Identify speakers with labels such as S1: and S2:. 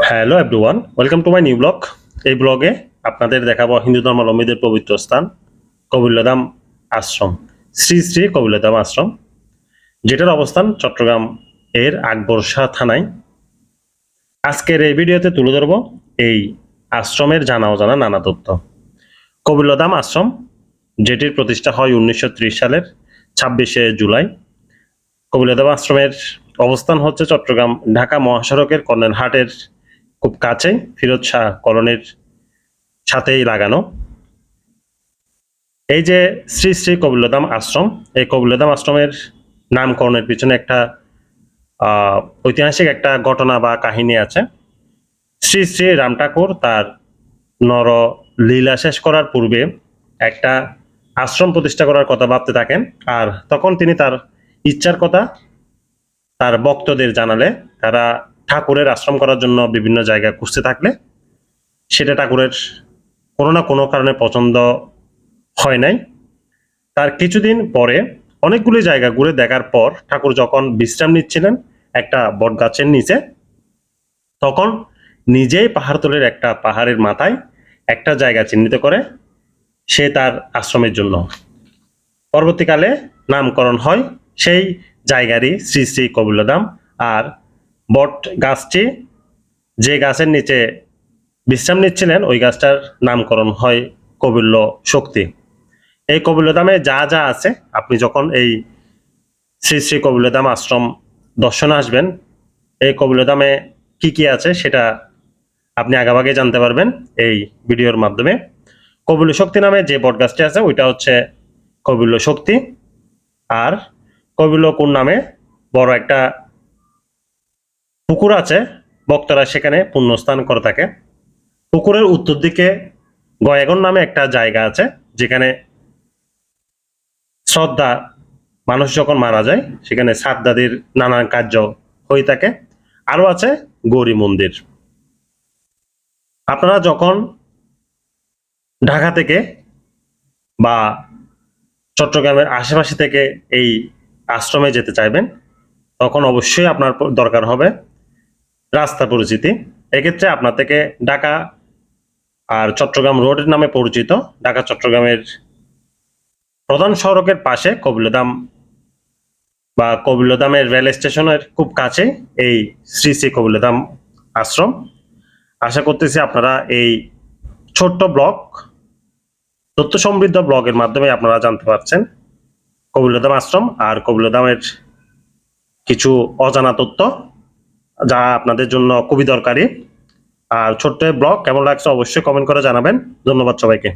S1: Hello everyone, welcome to my new blog. এই ব্লগে আপনাদের দেখাবো হিন্দু ধর্মাবলম্বীদের পবিত্র স্থান কবিলধাম আশ্রম, শ্রী শ্রী কবিলধাম আশ্রম, যেটার অবস্থান চট্টগ্রাম এর আকবর শাহ থানায়। আজকের এই ভিডিওতে তুলে ধরব এই আশ্রমের জানা অজানা নানা তথ্য। কবিলধাম আশ্রম, যেটির প্রতিষ্ঠা হয় 1930 সালের 26শে জুলাই। কবিলধাম আশ্রমের অবস্থান হচ্ছে চট্টগ্রাম ঢাকা মহাসড়কের কর্নেলহাটের খুব কাছেই, ফিরোজ শাহ কলোনির সাথেই লাগানো। এই যে শ্রী শ্রী কবিলধাম আশ্রম, এই কবিলধাম আশ্রমের নামকরণের পিছনে একটা ঐতিহাসিক একটা ঘটনা বা কাহিনী আছে। শ্রী শ্রী রাম ঠাকুর তার নর লীলা শেষ করার পূর্বে একটা আশ্রম প্রতিষ্ঠা করার কথা ভাবতে থাকেন, আর তখন তিনি তার ইচ্ছার কথা তার ভক্তদের জানালে তারা ঠাকুরের আশ্রম করার জন্য বিভিন্ন জায়গায় খুঁজতে থাকলে সেটা ঠাকুরের কোনো না কোনো কারণে পছন্দ হয় নাই। তার কিছুদিন পরে অনেকগুলি জায়গা ঘুরে দেখার পর ঠাকুর যখন বিশ্রাম নিচ্ছিলেন একটা বট গাছের নিচে, তখন নিজেই পাহাড়তলের একটা পাহাড়ের মাথায় একটা জায়গা চিহ্নিত করে সে তার আশ্রমের জন্য। পরবর্তীকালে নামকরণ হয় সেই জায়গারই শ্রী শ্রী কবিলধাম। আর বট গাছটি যে গাছের নিচে বিশ্রাম নিচ্ছিলেন ওই গাছটার নামকরণ হয় কবিল্য শক্তি। এই কবিলধামে যা যা আছে, আপনি যখন এই শ্রী শ্রী কবিলধাম আশ্রম দর্শনে আসবেন, এই কবিলধামে কি কি আছে সেটা আপনি আগেভাগে জানতে পারবেন এই ভিডিওর মাধ্যমে। কবিল্য শক্তি নামে যে বট গাছটি আছে ওইটা হচ্ছে কবিল্য শক্তি। আর কবিল্য কোন নামে বড় একটা পুকুর আছে, ভক্তরা সেখানে পুণ্যস্থান করে থাকে। পুকুরের উত্তর দিকে গয়াগন নামে একটা জায়গা আছে, যেখানে শ্রদ্ধা, মানুষ যখন মারা যায় সেখানে শ্রাদ্ধাদির নানান কার্য হয়ে থাকে। আরো আছে গৌরী মন্দির। আপনারা যখন ঢাকা থেকে বা চট্টগ্রামের আশেপাশে থেকে এই আশ্রমে যেতে চাইবেন, তখন অবশ্যই আপনার দরকার হবে রাস্তা পরিচিতি। এক্ষেত্রে আপনার থেকে ঢাকা আর চট্টগ্রাম রোডের নামে পরিচিত ঢাকা চট্টগ্রামের প্রধান সড়কের পাশে কবিলধাম বা কবিলধামের রেল স্টেশনের খুব কাছে এই শ্রী শ্রী কবিলধাম আশ্রম। আশা করতেছি আপনারা এই ছোট্ট ব্লগ, তথ্য সমৃদ্ধ ব্লগের মাধ্যমে আপনারা জানতে পারছেন কবিলধাম আশ্রম আর কবিলধামের কিছু অজানা তথ্য, যা আপনাদের জন্য খুবই দরকারি। আর ছোট্ট ব্লগ কেমন লাগছে অবশ্যই কমেন্ট করে জানাবেন। ধন্যবাদ সবাইকে।